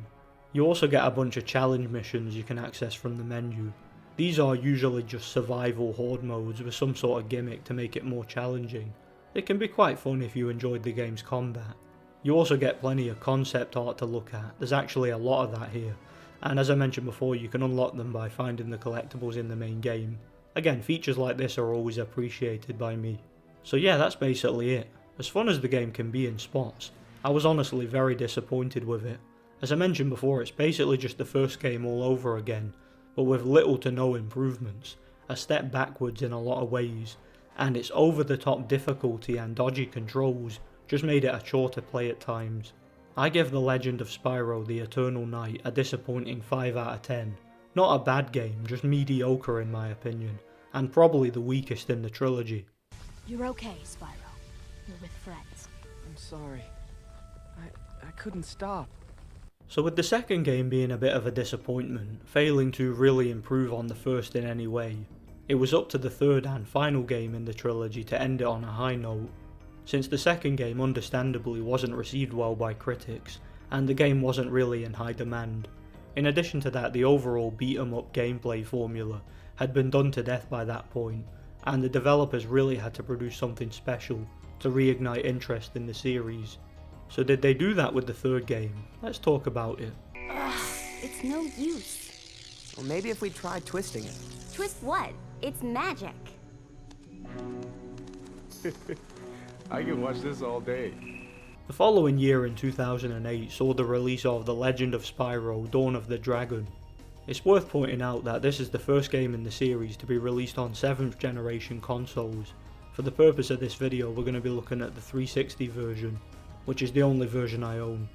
You also get a bunch of challenge missions you can access from the menu. These are usually just survival horde modes with some sort of gimmick to make it more challenging. It can be quite fun if you enjoyed the game's combat. You also get plenty of concept art to look at, there's actually a lot of that here, and as I mentioned before you can unlock them by finding the collectibles in the main game. Again, features like this are always appreciated by me. So yeah, that's basically it. As fun as the game can be in spots, I was honestly very disappointed with it. As I mentioned before, it's basically just the first game all over again, but with little to no improvements, a step backwards in a lot of ways, and its over the top difficulty and dodgy controls just made it a chore to play at times. I give The Legend of Spyro The Eternal Night a disappointing 5 out of 10. Not a bad game, just mediocre in my opinion, and probably the weakest in the trilogy. You're okay, Spyro. You're with friends. I'm sorry. I couldn't stop. So with the second game being a bit of a disappointment, failing to really improve on the first in any way, it was up to the third and final game in the trilogy to end it on a high note. since the second game understandably wasn't received well by critics, and the game wasn't really in high demand. In addition to that, the overall beat-em-up gameplay formula had been done to death by that point, and the developers really had to produce something special to reignite interest in the series. So did they do that with the third game? Let's talk about it. Ugh, it's no use. Well, maybe if we tried twisting it. Twist what? It's magic. I can watch this all day. The following year in 2008 saw the release of The Legend of Spyro Dawn of the Dragon. It's worth pointing out that this is the first game in the series to be released on 7th generation consoles. For the purpose of this video we're going to be looking at the 360 version, which is the only version I own.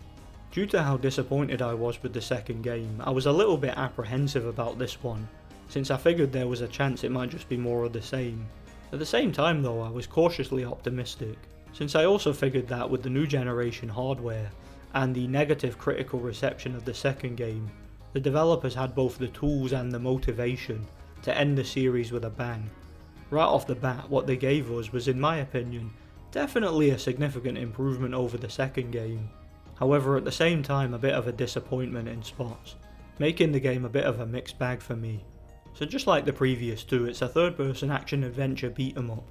Due to how disappointed I was with the second game, I was a little bit apprehensive about this one, since I figured there was a chance it might just be more of the same. At the same time though, I was cautiously optimistic, since I also figured that with the new generation hardware and the negative critical reception of the second game, the developers had both the tools and the motivation to end the series with a bang. Right off the bat, what they gave us was, in my opinion, definitely a significant improvement over the second game. However, at the same time a bit of a disappointment in spots, making the game a bit of a mixed bag for me. So just like the previous two, it's a third-person action-adventure beat-em-up,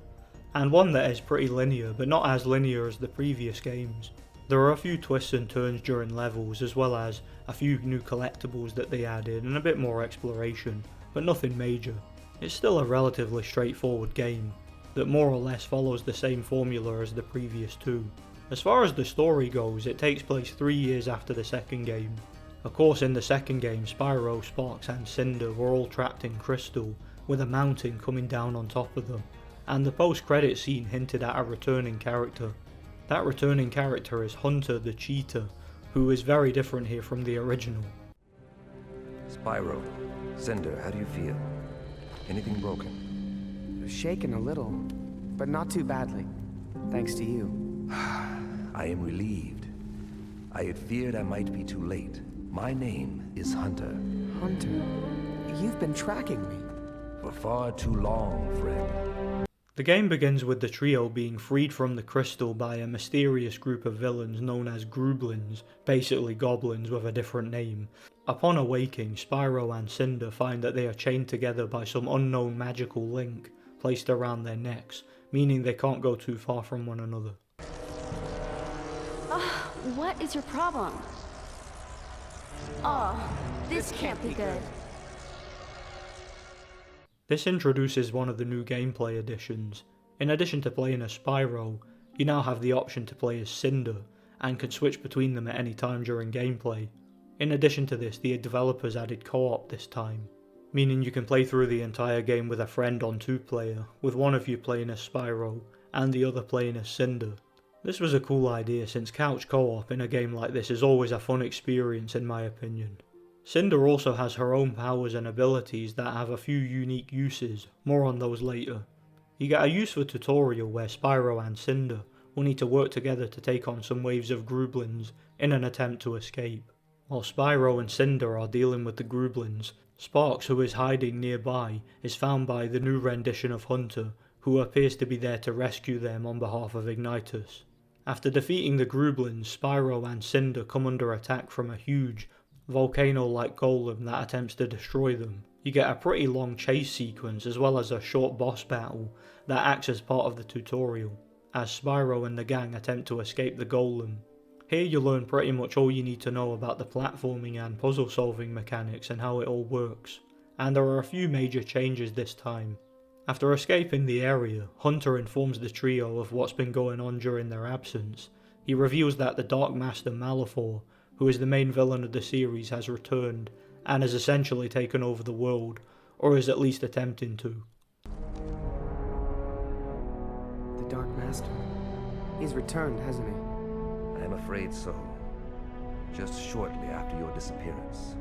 and one that is pretty linear, but not as linear as the previous games. There are a few twists and turns during levels, as well as a few new collectibles that they added and a bit more exploration, but nothing major. It's still a relatively straightforward game, that more or less follows the same formula as the previous two. As far as the story goes, it takes place 3 years after the second game. Of course, in the second game, Spyro, Sparx and Cinder were all trapped in crystal, with a mountain coming down on top of them, and the post-credit scene hinted at a returning character. That returning character is Hunter the Cheetah, who is very different here from the original. Spyro, Cinder, how do you feel? Anything broken? Shaken a little, but not too badly, thanks to you. I am relieved. I had feared I might be too late. My name is Hunter. Hunter? You've been tracking me. For far too long, friend. The game begins with the trio being freed from the crystal by a mysterious group of villains known as Grublins, basically goblins with a different name. Upon awaking, Spyro and Cinder find that they are chained together by some unknown magical link placed around their necks, meaning they can't go too far from one another. What is your problem? Oh, this can't be good. This introduces one of the new gameplay additions. In addition to playing as Spyro, you now have the option to play as Cinder, and can switch between them at any time during gameplay. In addition to this, the developers added co-op this time, meaning you can play through the entire game with a friend on 2-player, with one of you playing as Spyro, and the other playing as Cinder. This was a cool idea, since couch co-op in a game like this is always a fun experience in my opinion. Cinder also has her own powers and abilities that have a few unique uses, more on those later. You get a useful tutorial where Spyro and Cinder will need to work together to take on some waves of Grublins in an attempt to escape. While Spyro and Cinder are dealing with the Grublins, Sparx, who is hiding nearby, is found by the new rendition of Hunter, who appears to be there to rescue them on behalf of Ignitus. After defeating the Grublins, Spyro and Cinder come under attack from a huge, volcano-like golem that attempts to destroy them. You get a pretty long chase sequence as well as a short boss battle that acts as part of the tutorial, as Spyro and the gang attempt to escape the golem. Here you learn pretty much all you need to know about the platforming and puzzle solving mechanics and how it all works, and there are a few major changes this time. After escaping the area, Hunter informs the trio of what's been going on during their absence. He reveals that the Dark Master Malefor, who is the main villain of the series, has returned and has essentially taken over the world, or is at least attempting to. The Dark Master. He's returned, hasn't he? I am afraid so. Just shortly after your disappearance,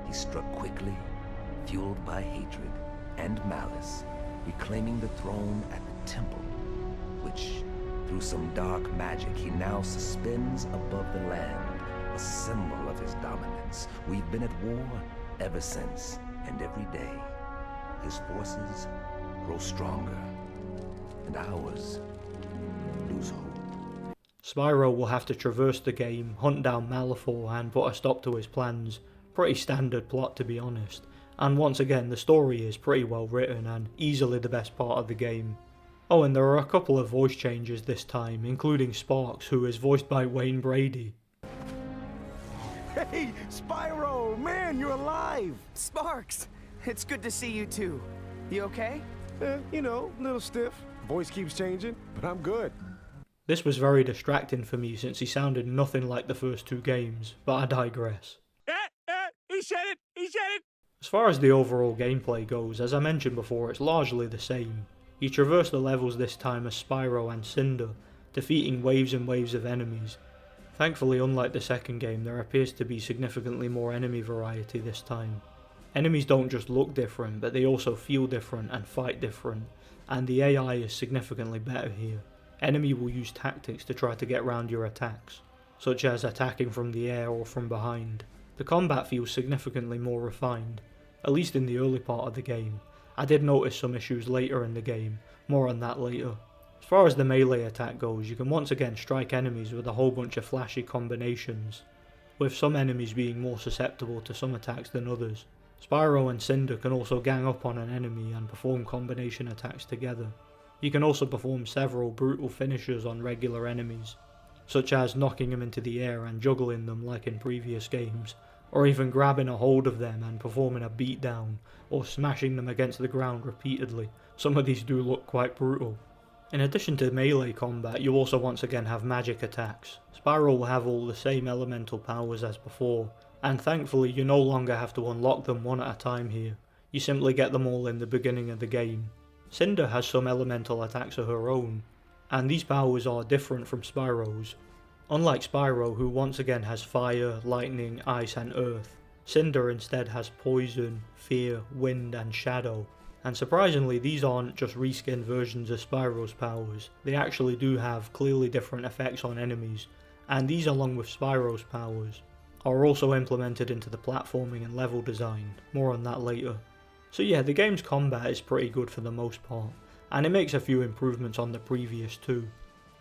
he struck quickly, fueled by hatred and malice, reclaiming the throne at the temple, which, through some dark magic, he now suspends above the land, a symbol of his dominance. We've been at war ever since, and every day, his forces grow stronger, and ours lose hope. Spyro will have to traverse the game, hunt down Malifaux and put a stop to his plans. Pretty standard plot, to be honest. And once again, the story is pretty well written and easily the best part of the game. Oh, and there are a couple of voice changes this time, including Sparks, who is voiced by Wayne Brady. Hey, Spyro! Man, you're alive! Sparks! It's good to see you too. You okay? You know, a little stiff. Voice keeps changing, but I'm good. This was very distracting for me since he sounded nothing like the first two games, but I digress. He said it! He said it! As far as the overall gameplay goes, as I mentioned before, it's largely the same. You traverse the levels this time as Spyro and Cinder, defeating waves and waves of enemies. Thankfully, unlike the second game, there appears to be significantly more enemy variety this time. Enemies don't just look different, but they also feel different and fight different, and the AI is significantly better here. Enemy will use tactics to try to get round your attacks, such as attacking from the air or from behind. The combat feels significantly more refined, at least in the early part of the game. I did notice some issues later in the game, more on that later. As far as the melee attack goes, you can once again strike enemies with a whole bunch of flashy combinations, with some enemies being more susceptible to some attacks than others. Spyro and Cinder can also gang up on an enemy and perform combination attacks together. You can also perform several brutal finishes on regular enemies, such as knocking them into the air and juggling them like in previous games, or even grabbing a hold of them and performing a beatdown, or smashing them against the ground repeatedly. Some of these do look quite brutal. In addition to melee combat, you also once again have magic attacks. Spyro will have all the same elemental powers as before, and thankfully you no longer have to unlock them one at a time here. You simply get them all in the beginning of the game. Cinder has some elemental attacks of her own, and these powers are different from Spyro's. Unlike Spyro, who once again has fire, lightning, ice and earth, Cinder instead has poison, fear, wind and shadow. And surprisingly, these aren't just reskinned versions of Spyro's powers, they actually do have clearly different effects on enemies, and these along with Spyro's powers are also implemented into the platforming and level design, more on that later. So yeah, the game's combat is pretty good for the most part, and it makes a few improvements on the previous two.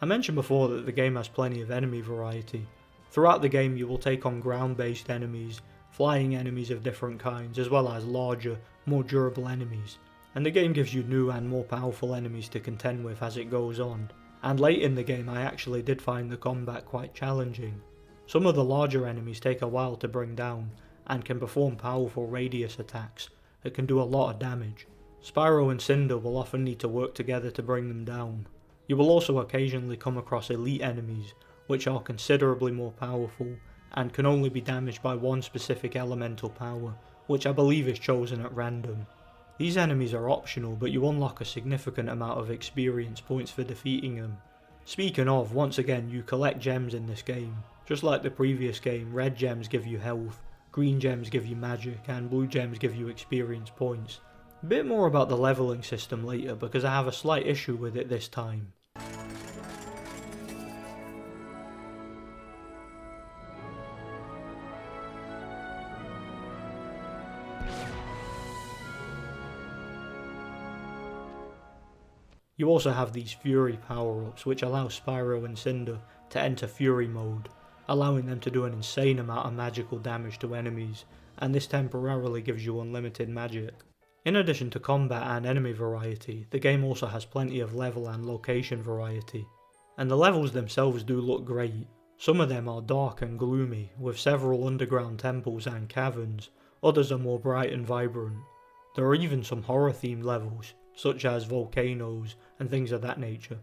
I mentioned before that the game has plenty of enemy variety. Throughout the game you will take on ground-based enemies, flying enemies of different kinds, as well as larger, more durable enemies. And the game gives you new and more powerful enemies to contend with as it goes on. And late in the game I actually did find the combat quite challenging. Some of the larger enemies take a while to bring down, and can perform powerful radius attacks that can do a lot of damage. Spyro and Cinder will often need to work together to bring them down. You will also occasionally come across elite enemies, which are considerably more powerful, and can only be damaged by one specific elemental power, which I believe is chosen at random. These enemies are optional, but you unlock a significant amount of experience points for defeating them. Speaking of, once again you collect gems in this game. Just like the previous game, red gems give you health, green gems give you magic, and blue gems give you experience points. A bit more about the leveling system later, because I have a slight issue with it this time. You also have these Fury power-ups which allow Spyro and Cinder to enter Fury mode, allowing them to do an insane amount of magical damage to enemies, and this temporarily gives you unlimited magic. In addition to combat and enemy variety, the game also has plenty of level and location variety, and the levels themselves do look great. Some of them are dark and gloomy, with several underground temples and caverns, others are more bright and vibrant. There are even some horror themed levels, such as volcanoes and things of that nature.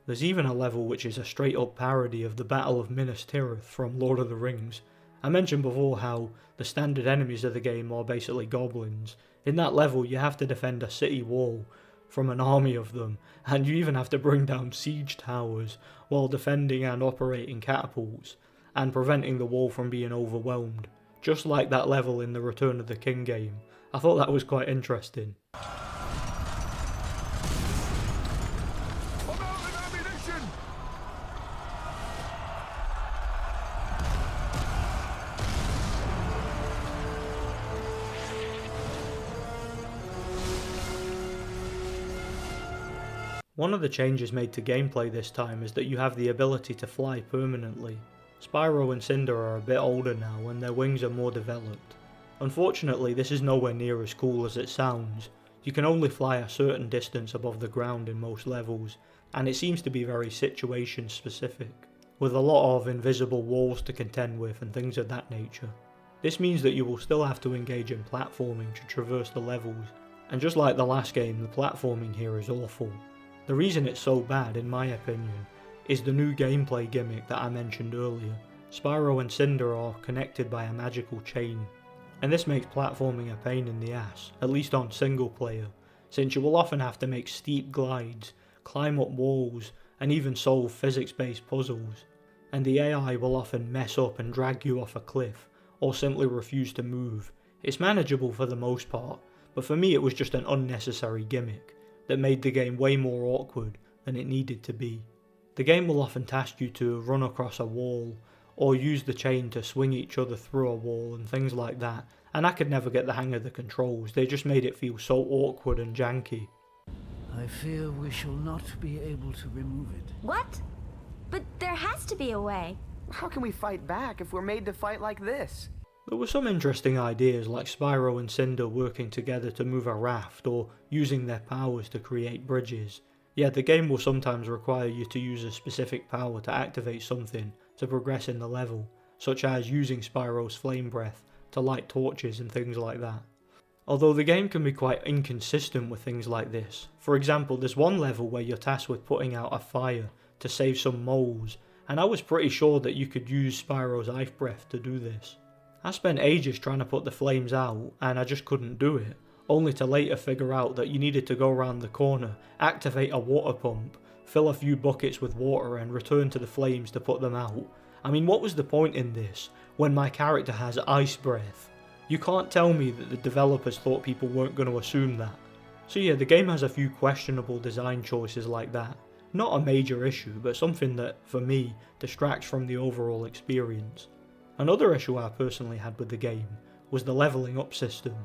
There's even a level which is a straight up parody of the Battle of Minas Tirith from Lord of the Rings. I mentioned before how the standard enemies of the game are basically goblins. In that level you have to defend a city wall from an army of them, and you even have to bring down siege towers while defending and operating catapults, and preventing the wall from being overwhelmed. Just like that level in the Return of the King game. I thought that was quite interesting. One of the changes made to gameplay this time is that you have the ability to fly permanently. Spyro and Cinder are a bit older now and their wings are more developed. Unfortunately, this is nowhere near as cool as it sounds. You can only fly a certain distance above the ground in most levels, and it seems to be very situation specific, with a lot of invisible walls to contend with and things of that nature. This means that you will still have to engage in platforming to traverse the levels, and just like the last game, the platforming here is awful. The reason it's so bad, in my opinion, is the new gameplay gimmick that I mentioned earlier. Spyro and Cinder are connected by a magical chain, and this makes platforming a pain in the ass, at least on single player, since you will often have to make steep glides, climb up walls, and even solve physics-based puzzles, and the AI will often mess up and drag you off a cliff, or simply refuse to move. It's manageable for the most part, but for me it was just an unnecessary gimmick that made the game way more awkward than it needed to be. The game will often task you to run across a wall, or use the chain to swing each other through a wall and things like that, and I could never get the hang of the controls. They just made it feel so awkward and janky. I fear we shall not be able to remove it. What? But there has to be a way. How can we fight back if we're made to fight like this? There were some interesting ideas like Spyro and Cinder working together to move a raft or using their powers to create bridges. Yeah, the game will sometimes require you to use a specific power to activate something to progress in the level, such as using Spyro's flame breath to light torches and things like that. Although the game can be quite inconsistent with things like this. For example, there's one level where you're tasked with putting out a fire to save some moles, and I was pretty sure that you could use Spyro's ice breath to do this. I spent ages trying to put the flames out and I just couldn't do it, only to later figure out that you needed to go around the corner, activate a water pump, fill a few buckets with water and return to the flames to put them out. I mean, what was the point in this when my character has ice breath? You can't tell me that the developers thought people weren't going to assume that. So yeah, the game has a few questionable design choices like that. Not a major issue, but something that, for me, distracts from the overall experience. Another issue I personally had with the game was the levelling up system.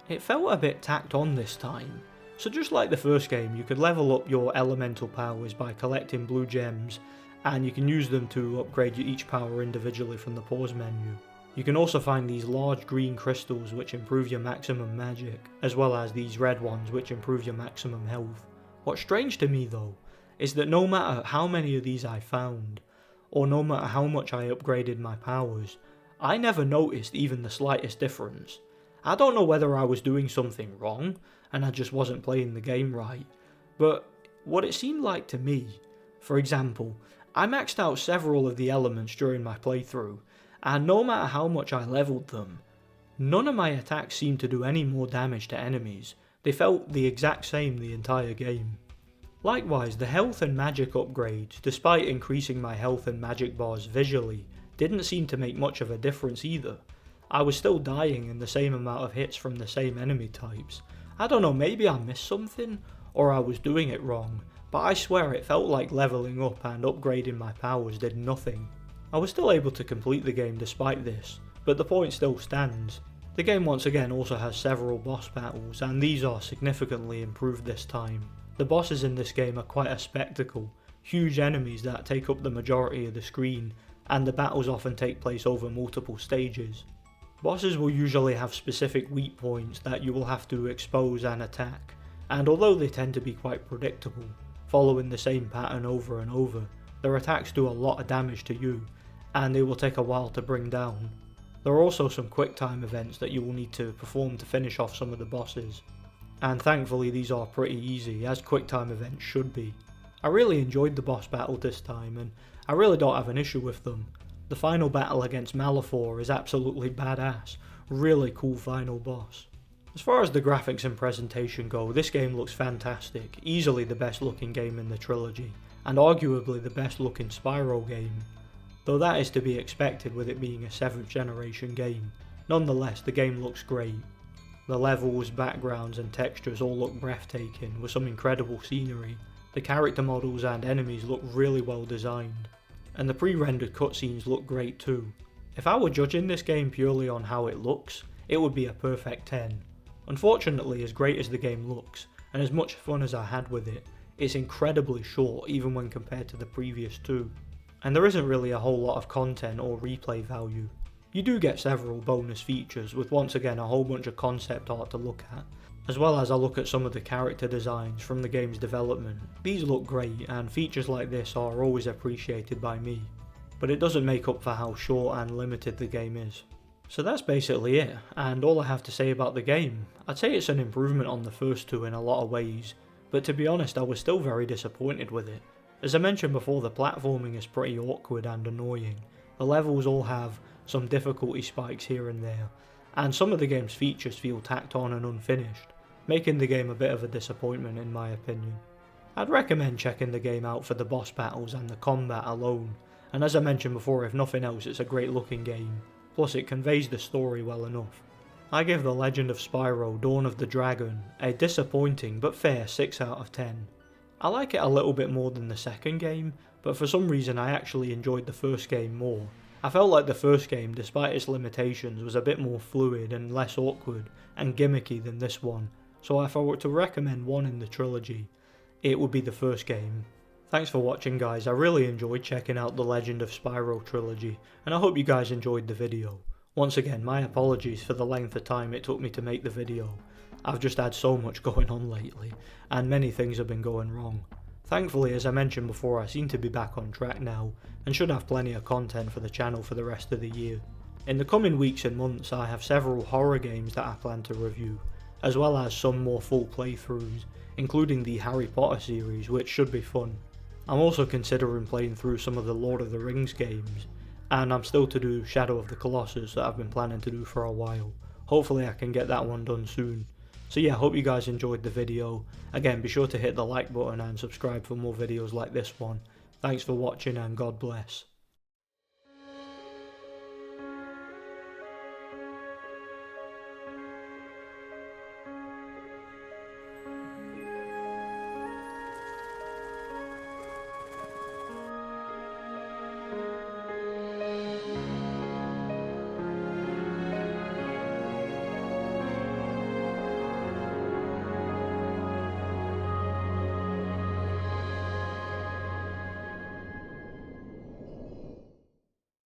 It felt a bit tacked on this time. So just like the first game, you could level up your elemental powers by collecting blue gems, and you can use them to upgrade each power individually from the pause menu. You can also find these large green crystals which improve your maximum magic, as well as these red ones which improve your maximum health. What's strange to me though, is that no matter how many of these I found, or no matter how much I upgraded my powers, I never noticed even the slightest difference. I don't know whether I was doing something wrong, and I just wasn't playing the game right, but what it seemed like to me, for example, I maxed out several of the elements during my playthrough, and no matter how much I leveled them, none of my attacks seemed to do any more damage to enemies. They felt the exact same the entire game. Likewise, the health and magic upgrades, despite increasing my health and magic bars visually, didn't seem to make much of a difference either. I was still dying in the same amount of hits from the same enemy types. I don't know, maybe I missed something, or I was doing it wrong, but I swear it felt like leveling up and upgrading my powers did nothing. I was still able to complete the game despite this, but the point still stands. The game once again also has several boss battles, and these are significantly improved this time. The bosses in this game are quite a spectacle, huge enemies that take up the majority of the screen, and the battles often take place over multiple stages. Bosses will usually have specific weak points that you will have to expose and attack, and although they tend to be quite predictable, following the same pattern over and over, their attacks do a lot of damage to you, and they will take a while to bring down. There are also some quick time events that you will need to perform to finish off some of the bosses, and thankfully these are pretty easy, as quick time events should be. I really enjoyed the boss battle this time, and I really don't have an issue with them. The final battle against Malefor is absolutely badass, really cool final boss. As far as the graphics and presentation go, this game looks fantastic, easily the best looking game in the trilogy, and arguably the best looking Spyro game, though that is to be expected with it being a 7th generation game. Nonetheless, the game looks great. The levels, backgrounds and textures all look breathtaking with some incredible scenery. The character models and enemies look really well designed, and the pre-rendered cutscenes look great too. If I were judging this game purely on how it looks, it would be a perfect 10. Unfortunately, as great as the game looks, and as much fun as I had with it, it's incredibly short even when compared to the previous two. And there isn't really a whole lot of content or replay value. You do get several bonus features with once again a whole bunch of concept art to look at, as well as I look at some of the character designs from the game's development. These look great and features like this are always appreciated by me, but it doesn't make up for how short and limited the game is. So that's basically it, and all I have to say about the game. I'd say it's an improvement on the first two in a lot of ways, but to be honest I was still very disappointed with it. As I mentioned before, the platforming is pretty awkward and annoying. The levels all have some difficulty spikes here and there, and some of the game's features feel tacked on and unfinished, making the game a bit of a disappointment in my opinion. I'd recommend checking the game out for the boss battles and the combat alone, and as I mentioned before, if nothing else, it's a great looking game, plus it conveys the story well enough. I give The Legend of Spyro Dawn of the Dragon a disappointing but fair 6 out of 10. I like it a little bit more than the second game, but for some reason I actually enjoyed the first game more. I felt like the first game, despite its limitations, was a bit more fluid and less awkward and gimmicky than this one, so if I were to recommend one in the trilogy, it would be the first game. Thanks for watching guys, I really enjoyed checking out the Legend of Spyro Trilogy, and I hope you guys enjoyed the video. Once again, my apologies for the length of time it took me to make the video. I've just had so much going on lately, and many things have been going wrong. Thankfully, as I mentioned before, I seem to be back on track now, and should have plenty of content for the channel for the rest of the year. In the coming weeks and months, I have several horror games that I plan to review, as well as some more full playthroughs, including the Harry Potter series, which should be fun. I'm also considering playing through some of the Lord of the Rings games, and I'm still to do Shadow of the Colossus that I've been planning to do for a while. Hopefully I can get that one done soon. So yeah, hope you guys enjoyed the video. Again, be sure to hit the like button and subscribe for more videos like this one. Thanks for watching and God bless.